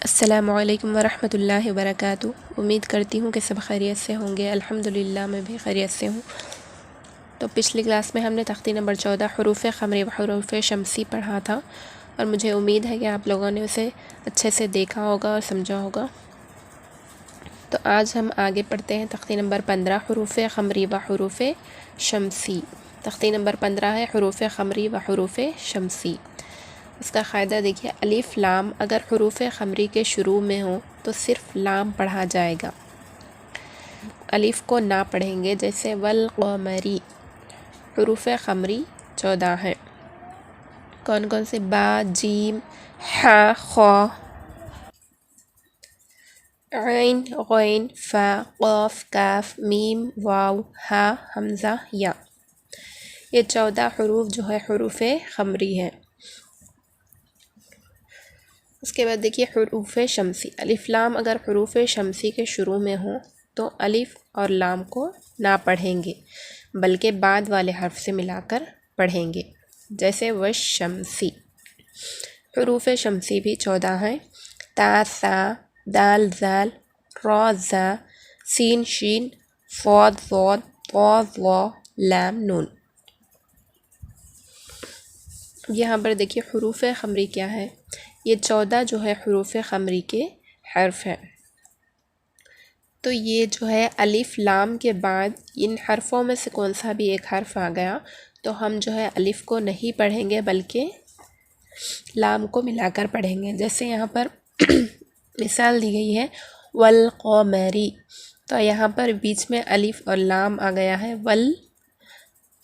السلام علیکم ورحمۃ اللہ وبرکاتہ۔ امید کرتی ہوں کہ سب خیریت سے ہوں گے۔ الحمدللہ میں بھی خیریت سے ہوں۔ تو پچھلی کلاس میں ہم نے تختی نمبر 14 حروف قمری و حروف شمسی پڑھا تھا، اور مجھے امید ہے کہ آپ لوگوں نے اسے اچھے سے دیکھا ہوگا اور سمجھا ہوگا۔ تو آج ہم آگے پڑھتے ہیں تختی نمبر 15 حروف قمری و حروف شمسی۔ تختی نمبر 15 ہے حروف قمری و حروف شمسی۔ اس کا قاعدہ دیکھیے، الف لام اگر حروف قمری کے شروع میں ہوں تو صرف لام پڑھا جائے گا، الف کو نہ پڑھیں گے۔ جیسے والقمری، حروف قمری 14 ہیں۔ کون کون سے؟ با، جیم، ح، خ، عین، غین، فا، قاف، کاف، میم، واو، ہا، حمزہ، یا۔ یہ 14 حروف جو ہے حروف قمری ہیں۔ اس کے بعد دیکھیے حروف شمسی۔ الف لام اگر حروف شمسی کے شروع میں ہوں تو الف اور لام کو نہ پڑھیں گے، بلکہ بعد والے حرف سے ملا کر پڑھیں گے۔ جیسے والشمسی۔ حروف شمسی بھی 14 ہیں۔ تا، ثا، دال، ذال، را، زا، سین، شین، صاد، ضاد، طا، ظا، لام، نون۔ یہاں پر دیکھیے حروف قمری کیا ہے۔ یہ 14 جو ہے حروف قمری کے حرف ہیں۔ تو یہ جو ہے الف لام کے بعد ان حرفوں میں سے کون سا بھی ایک حرف آ گیا تو ہم جو ہے الف کو نہیں پڑھیں گے بلکہ لام کو ملا کر پڑھیں گے۔ جیسے یہاں پر مثال دی گئی ہے والقمری، تو یہاں پر بیچ میں الف اور لام آ گیا ہے،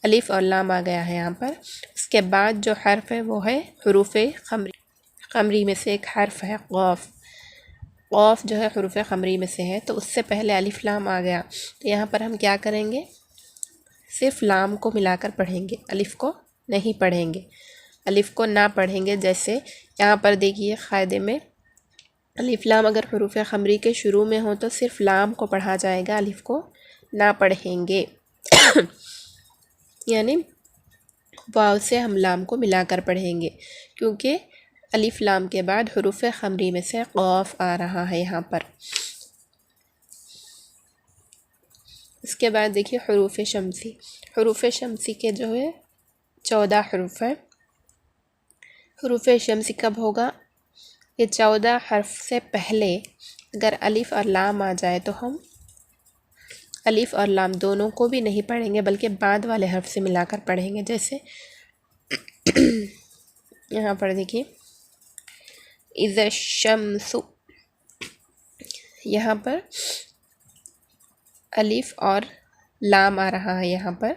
الف اور لام آ گیا ہے یہاں پر۔ اس کے بعد جو حرف ہے وہ ہے حروف قمری میں سے ایک حرف ہے قاف۔ قاف جو ہے حروف قمری میں سے ہے، تو اس سے پہلے الف لام آ گیا، تو یہاں پر ہم کیا کریں گے؟ صرف لام کو ملا کر پڑھیں گے، الف کو نہیں پڑھیں گے، الف کو نہ پڑھیں گے۔ جیسے یہاں پر دیکھیے قاعدے میں الف لام اگر حروف قمری کے شروع میں ہو تو صرف لام کو پڑھا جائے گا، الف کو نہ پڑھیں گے۔ یعنی واو سے ہم لام کو ملا کر پڑھیں گے، کیونکہ الف لام کے بعد حروف قمری میں سے قاف آ رہا ہے یہاں پر۔ اس کے بعد دیکھیے حروف شمسی۔ حروف شمسی کے جو ہے 14 حروف ہیں۔ حروف شمسی کب ہوگا؟ یہ 14 حرف سے پہلے اگر الف اور لام آ جائے تو ہم الف اور لام دونوں کو بھی نہیں پڑھیں گے بلکہ بعد والے حرف سے ملا کر پڑھیں گے۔ جیسے یہاں پر دیکھیے اذا الشمس، یہاں پر الف اور لام آ رہا ہے، یہاں پر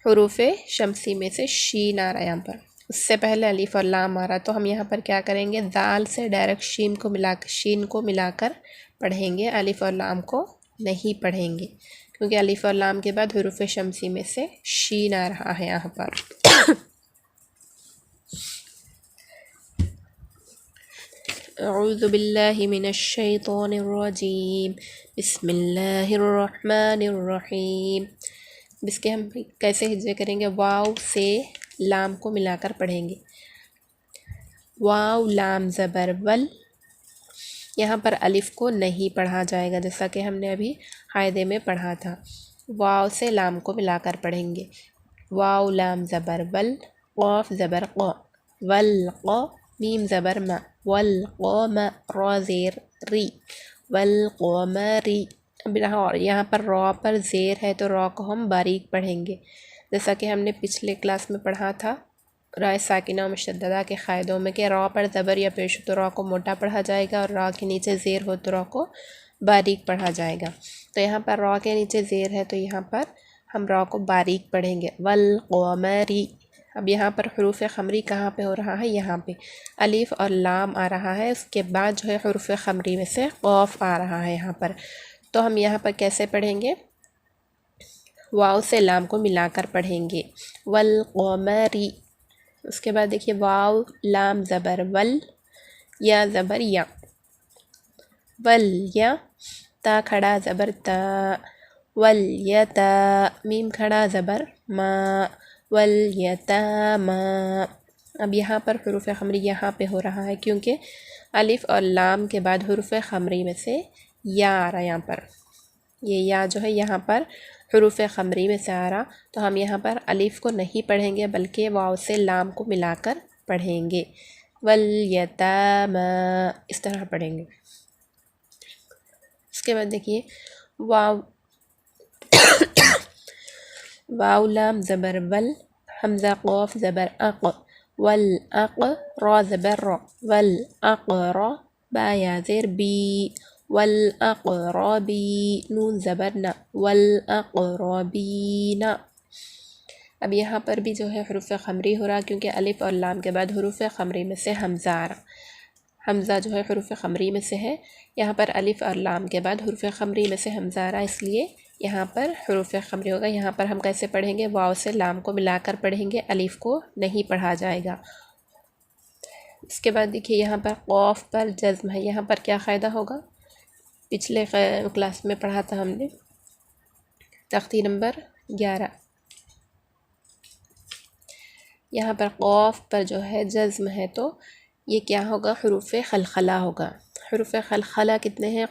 حروف شمسی میں سے شین آ رہا ہے یہاں پر، اس سے پہلے الف اور لام آ رہا، تو ہم یہاں پر کیا کریں گے؟ دال سے ڈائریکٹ شین کو ملا کر پڑھیں گے، الف اور لام کو نہیں پڑھیں گے، کیونکہ الف اور لام کے بعد حروف شمسی میں سے شین آ رہا ہے یہاں پر۔ اعوذ باللہ من الشیطان الرجیم، بسم اللہ الرحمن الرحیم۔ اس کے ہم کیسے ہجے کریں گے؟ واو سے لام کو ملا کر پڑھیں گے۔ واو لام زبر ول، یہاں پر الف کو نہیں پڑھا جائے گا، جیسا کہ ہم نے ابھی قاعدے میں پڑھا تھا۔ واو سے لام کو ملا کر پڑھیں گے۔ واو لام زبر ول، قاف زبر قا، والقا، میم زبر ما، والقام، را زیر ری، والقمری۔ اب یہاں پر را پر زیر ہے تو را کو ہم باریک پڑھیں گے، جیسا کہ ہم نے پچھلے کلاس میں پڑھا تھا رائے ساکنہ و مشددہ کے قاعدوں میں، کہ را پر زبر یا پیش ہو تو را کو موٹا پڑھا جائے گا، اور را کے نیچے زیر ہو تو را کو باریک پڑھا جائے گا۔ تو یہاں پر را کے نیچے زیر ہے تو یہاں پر ہم را کو باریک پڑھیں گے، والقمری۔ اب یہاں پر حروف قمری کہاں پہ ہو رہا ہے؟ یہاں پہ الف اور لام آ رہا ہے، اس کے بعد جو ہے حروف قمری میں سے قاف آ رہا ہے یہاں پر، تو ہم یہاں پر کیسے پڑھیں گے؟ واو سے لام کو ملا کر پڑھیں گے، والقمری۔ اس کے بعد دیکھیے واو لام زبر ول، یا زبر یا، ول یا، تا کھڑا زبر تا، والیتا، میم کھڑا زبر ما، والیتاما۔ اب یہاں پر حروف قمری یہاں پہ ہو رہا ہے کیونکہ الف اور لام کے بعد حروف خمری میں سے یا آ رہا ہے یہاں پر، یہ یا جو ہے یہاں پر حروف خمری میں سے آ رہا، تو ہم یہاں پر الف کو نہیں پڑھیں گے بلکہ واو سے لام کو ملا کر پڑھیں گے، والیتامی اس طرح پڑھیں گے۔ اس کے بعد دیکھیے واو واو لام زبر ول، حمزہ قوف زبر اق، والاق، را زبر را، والاقرا، با یا زیر بی، والاقربی، نون زبر نا، والاقربین۔ اب یہاں پر بھی جو ہے حروف خمری ہو رہا کیونکہ الف اور لام کے بعد حروف خمری میں سے حمزہ آ رہا، حمزہ جو ہے حروف خمری میں سے ہے، یہاں پر الف اور لام کے بعد حروف خمری میں سے حمزہ آ رہا، اس لیے یہاں پر حروف خمری ہوگا۔ یہاں پر ہم کیسے پڑھیں گے؟ واو سے لام کو ملا کر پڑھیں گے، الف کو نہیں پڑھا جائے گا۔ اس کے بعد دیکھیے یہاں پر قوف پر جزم ہے، یہاں پر کیا قاعدہ ہوگا؟ پچھلے کلاس میں پڑھا تھا ہم نے، تختی نمبر 11۔ یہاں پر قوف پر جو ہے جزم ہے تو یہ کیا ہوگا؟ حروف خلخلہ ہوگا۔ حروف خلخلہ کتنے ہیں؟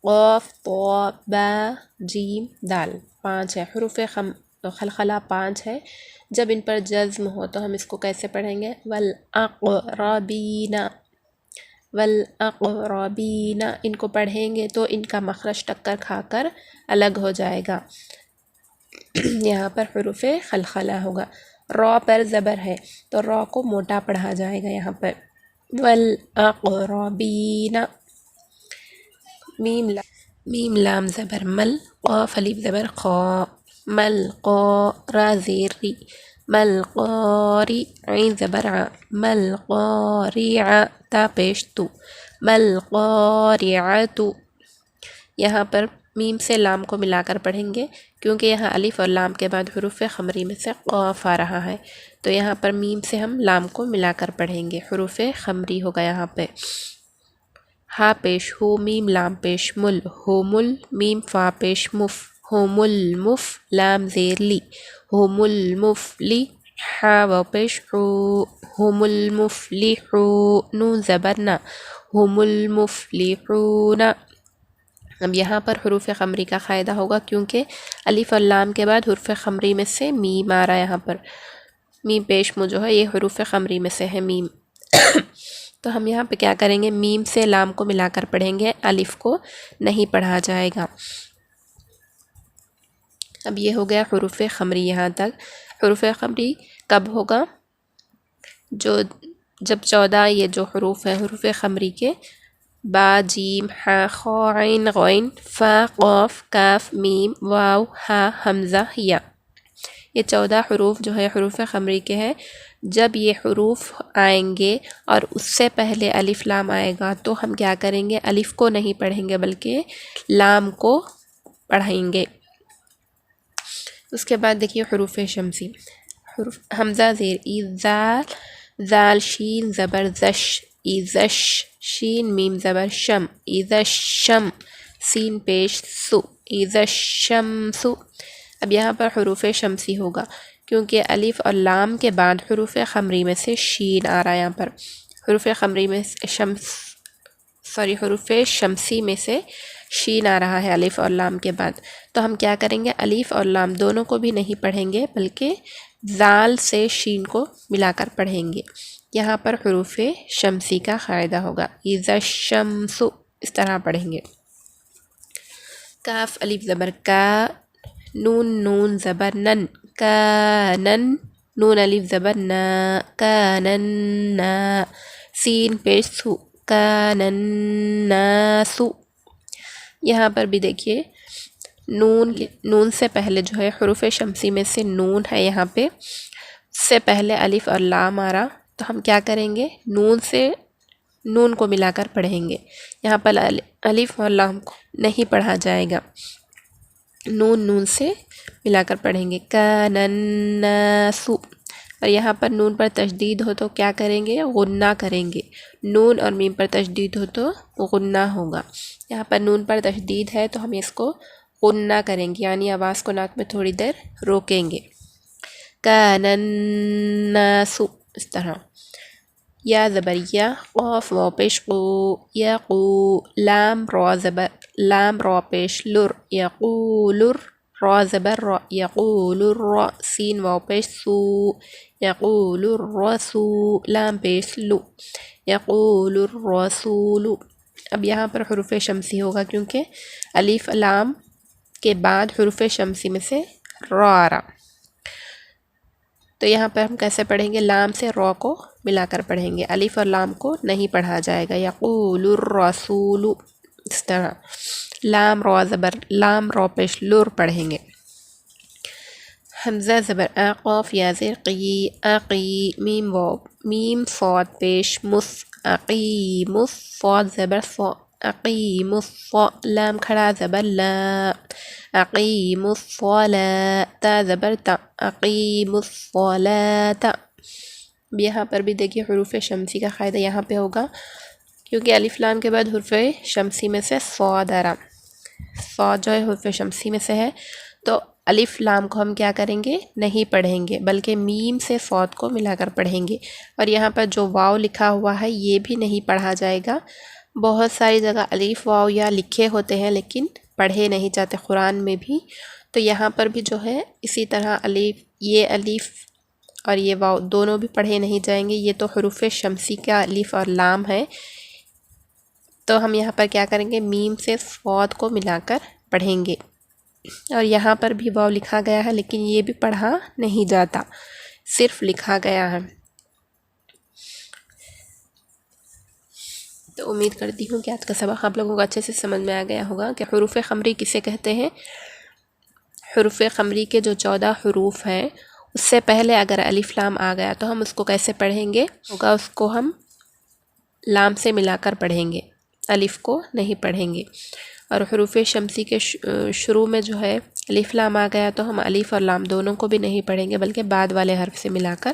قوف، طا، با، جیم، دال، 5 ہے۔ حروف خلخلہ 5 ہے، جب ان پر جزم ہو تو ہم اس کو کیسے پڑھیں گے؟ والاقربین، والاقربین، ان کو پڑھیں گے تو ان کا مخرج ٹکر کھا کر الگ ہو جائے گا، یہاں پر حروف خلخلہ ہوگا۔ را پر زبر ہے تو را کو موٹا پڑھا جائے گا یہاں پر، والاقربین۔ میم لام زبر مل، قاف الف زبر خا، مل قا، را زیر ری، مل قاری، عین زبر ع، مل قارع، تا پیش تو، مل قارعۃ۔ یہاں پر میم سے لام کو ملا کر پڑھیں گے کیونکہ یہاں الف اور لام کے بعد حروف خمری میں سے قاف آ رہا ہے، تو یہاں پر میم سے ہم لام کو ملا کر پڑھیں گے، حروف خمری ہوگا یہاں پہ۔ ہا پیش ہو، میم لام پیش مل، ہوم ال، میم فا پیش مف، ہوم المف، لام زیر لی، ہوم المفلی، ہا و پیش حو، ہوم المفلحو، نون زبر نا، ہوم المفلحون۔ اب یہاں پر حروف خمری کا قاعدہ ہوگا کیونکہ الف اور لام کے بعد حروف خمری میں سے میم آ رہا ہے، یہاں پر میم پیش مو جو ہے یہ حروف خمری میں سے ہے میم، تو ہم یہاں پہ کیا کریں گے؟ میم سے لام کو ملا کر پڑھیں گے، الف کو نہیں پڑھا جائے گا۔ اب یہ ہو گیا حروف خمری یہاں تک۔ حروف خمری کب ہوگا؟ جب 14 یہ جو حروف ہیں حروف خمری کے، با، جیم، حا، خا، عین، غین، فا، قاف، کاف، میم، واو، ہا، حمزہ، یا، یہ 14 حروف جو ہے حروف خمری کے ہیں، جب یہ حروف آئیں گے اور اس سے پہلے الف لام آئے گا تو ہم کیا کریں گے؟ الف کو نہیں پڑھیں گے بلکہ لام کو پڑھیں گے۔ اس کے بعد دیکھیے حروف شمسی، حروف حمزہ زیر ای، زال، زال شین زبر زش، ایزش، شین میم زبر شم، ایزشم، سین پیش سو، ایزشمس۔ اب یہاں پر حروف شمسی ہوگا کیونکہ الف اور لام کے بعد حروف خمری میں سے شین آ رہا ہے، یہاں پر حروف خمری میں حروف شمسی میں سے شین آ رہا ہے الف اور لام کے بعد، تو ہم کیا کریں گے؟ الف اور لام دونوں کو بھی نہیں پڑھیں گے بلکہ زال سے شین کو ملا کر پڑھیں گے، یہاں پر حروف شمسی کا قاعدہ ہوگا، اذا الشمس اس طرح پڑھیں گے۔ کاف الف زبر کا، نون زبر نن، کانن، نون الف زبر نا، کانن، سین پیش سو، کانناس۔ یہاں پر بھی دیکھیے نون سے پہلے جو ہے حروف شمسی میں سے نون ہے، یہاں پہ سے پہلے الف اور لام آ رہا، تو ہم کیا کریں گے؟ نون سے نون کو ملا کر پڑھیں گے، یہاں پر الف اور لام کو نہیں پڑھا جائے گا، نون سے ملا کر پڑھیں گے، کانناس۔ اور یہاں پر نون پر تشدید ہو تو کیا کریں گے؟ غنہ کریں گے، نون اور میم پر تشدید ہو تو غنہ ہوگا، یہاں پر نون پر تشدید ہے تو ہم اس کو غنہ کریں گے، یعنی آواز کو ناک میں تھوڑی دیر روکیں گے، کان الناس اس طرح۔ یا زبر یا، قاف واو پیش قو، یقو، لام را زبر، لام را پیش لر، یقولر، را زبر را، یقولر را، سین واو پیش سو، یقول الرسول، لام پیش لو، یقول الرسول۔ اب یہاں پر حروف شمسی ہوگا کیونکہ الف لام کے بعد حروف شمسی میں سے را آ رہا، تو یہاں پر ہم کیسے پڑھیں گے؟ لام سے را کو ملا کر پڑھیں گے، الف اور لام کو نہیں پڑھا جائے گا۔ یقول الرسول، اس طرح لام را زبر، لام را پیش لور پڑھیں گے۔ حمزہ زبر آ، قاف یا زیر قی، اقی، میم واو، میم صاد پیش مس، اقیم صاد زبر صا، اقیم الصا، لام کھڑا زبر لا، اقیم الصلاة، تا زبر تا، اقیم الصلاة۔ اب یہاں پر بھی دیکھیے حروف شمسی کا قاعدہ یہاں پہ ہوگا، کیونکہ الف لام کے بعد حروف شمسی میں سے صاد آ رہا، صاد جو ہے حروف شمسی میں سے ہے، تو الف لام کو ہم کیا کریں گے؟ نہیں پڑھیں گے، بلکہ میم سے صاد کو ملا کر پڑھیں گے۔ اور یہاں پر جو واو لکھا ہوا ہے یہ بھی نہیں پڑھا جائے گا۔ بہت ساری جگہ الف واو یا لکھے ہوتے ہیں لیکن پڑھے نہیں جاتے قرآن میں بھی، تو یہاں پر بھی جو ہے اسی طرح الف اور یہ واو دونوں بھی پڑھے نہیں جائیں گے۔ یہ تو حروف شمسی کا الف اور لام ہے، تو ہم یہاں پر کیا کریں گے؟ میم سے صاد کو ملا کر پڑھیں گے۔ اور یہاں پر بھی واو لکھا گیا ہے لیکن یہ بھی پڑھا نہیں جاتا، صرف لکھا گیا ہے۔ تو امید کرتی ہوں کہ آج کا سبق آپ لوگوں کو اچھے سے سمجھ میں آ گیا ہوگا کہ حروف قمری کسے کہتے ہیں۔ حروف قمری کے جو 14 حروف ہیں اس سے پہلے اگر الف لام آ گیا تو ہم اس کو کیسے پڑھیں گے؟ ہوگا اس کو ہم لام سے ملا کر پڑھیں گے، الف کو نہیں پڑھیں گے۔ اور حروف شمسی کے شروع میں جو ہے الف لام آ گیا تو ہم الف اور لام دونوں کو بھی نہیں پڑھیں گے بلکہ بعد والے حرف سے ملا کر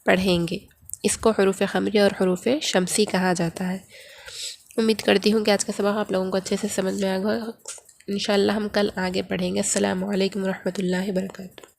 پڑھیں گے۔ اس کو حروف قمری اور حروف شمسی کہا جاتا ہے۔ امید کرتی ہوں کہ آج کا سبق آپ لوگوں کو اچھے سے سمجھ میں آ گیا۔ انشاءاللہ ہم کل آگے پڑھیں گے۔ السلام علیکم ورحمۃ اللہ وبرکاتہ۔